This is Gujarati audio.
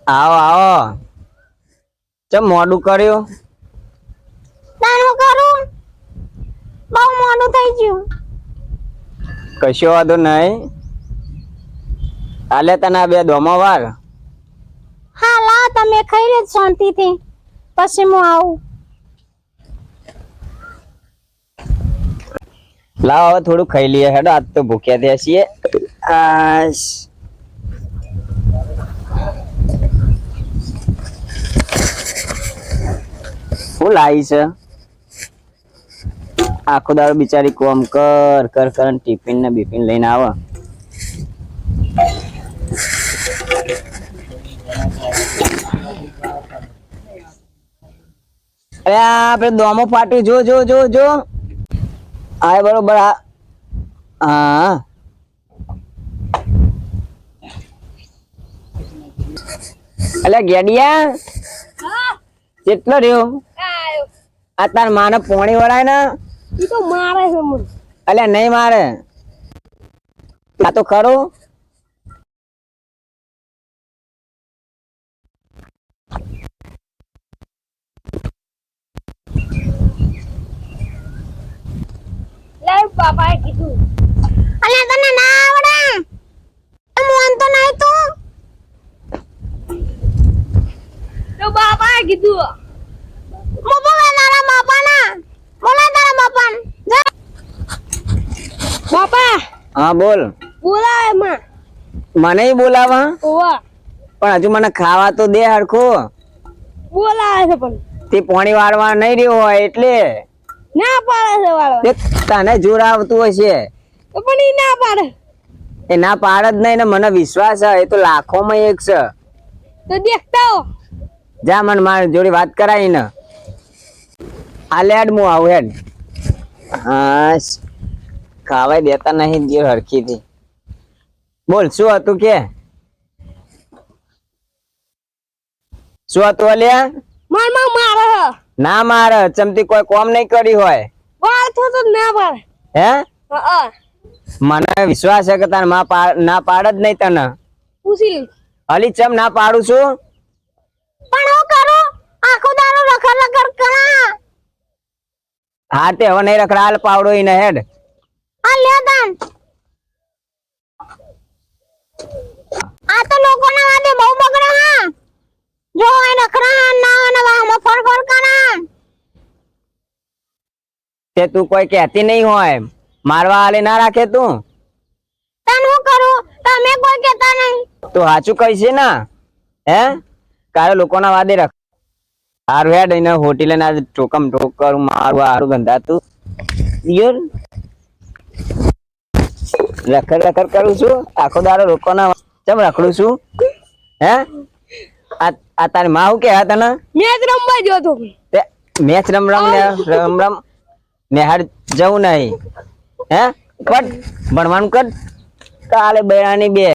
આવો આવો. ચમ મોડું કર્યું? તારું કરું બહુ મોડું થઈ ગયું. કશો વાંધો નહીં. હાલે તને આ બે દોમો વાર. હા લા તમે ખાઈ લે શાંતિથી પછી હું આવું. લાવ હવે થોડું ખાઈ લઈએ. હેડો આજ તો ભૂખ્યા થયા છીએ. શું લાવી છે? આખો દાડો બિચારી કોમ કર કર કર ટિફિન ને બિફિન લઈને આવે. અરે આપડે દોમો ફાટ્યું. જો જો જો જો આ બરોબર. હા અલ્યા ગેડિયા કેટલો રહ્યો? આ તાર માને પોણી વળાય ને? ઈ તો મારે છે મને. અલ્યા નહીં મારે. આ તો ખરું. લે બાપાએ કીધું. અલ્યા તને ના આવડે? મોન તો નહીં તું. તો બાપાએ કીધું. મો બોલે તારા બાપાના. બોલે તારા બાપાને. બાપા. હા બોલ. બોલાય માં. મને બોલાવા? ઓવા. પણ હજુ મને ખાવા તો દે હરખું. બોલાય છે પણ તે પોણી વાળવા નહીં રહ્યો હોય એટલે. ના પાડે છે વાળવા. તને જોર આવતું હશે. તો પણ ઈ ના પાડે. એ ના પાડ જ નહીં ને મને વિશ્વાસ છે. એ તો લાખોમાં એક છે. તો દેખતા હો. જા મને મારી જોડે વાત કરાવી ને. હાલે હેડ હું આવું હેડ. હા ખાવાય દેતા નહીં જે હરખીથી. બોલ શું હતું કે? શું હતું અલ્યા? માર માં મારે છે. ના મારે ચમતી કોઈ કોમ નહીં કરી હોય. વાર થો તો ના પાડે. હે હા મને વિશ્વાસ છે કે તાર ના પાડ જ નહીં તને. પૂછી લે. અલી ચમ ના પાડું છું? પણ હું કરું આખો દારો રખડ રખડ કરા. હા તે હવે નહીં રખડા. હાલ પાવડો ઈને હેડ. આ લે દાન. આ તો લોકોના વાદે બહુ બગડે હા. જો આ રખડા ના ના વાહમાં ફર ફર કરા. તે તું કોઈ કહેતી નહીં હોય. મારવા હાલે ના રાખે તું. તને હું કરું તમે કોઈ કહેતા નહીં. તું સાચું કહીશ ને? હે કાલે લોકોના વાદે રખ. હારું હેડ એને હોટેલે ના ટોકમ ટોક કરું મારું હારું ગંધાતું. યાર રખડ રખડ કરું છું આખો દાડો લોકોના. ચમ રખડું છું? હે આ તારી માં હું કે તને? મેચ રમવા ગયો તો. મેચ રમ રમ નેહાડ જવું નહીં. હે કટ ભણવાનું કટ. કાલે બૈરાની બે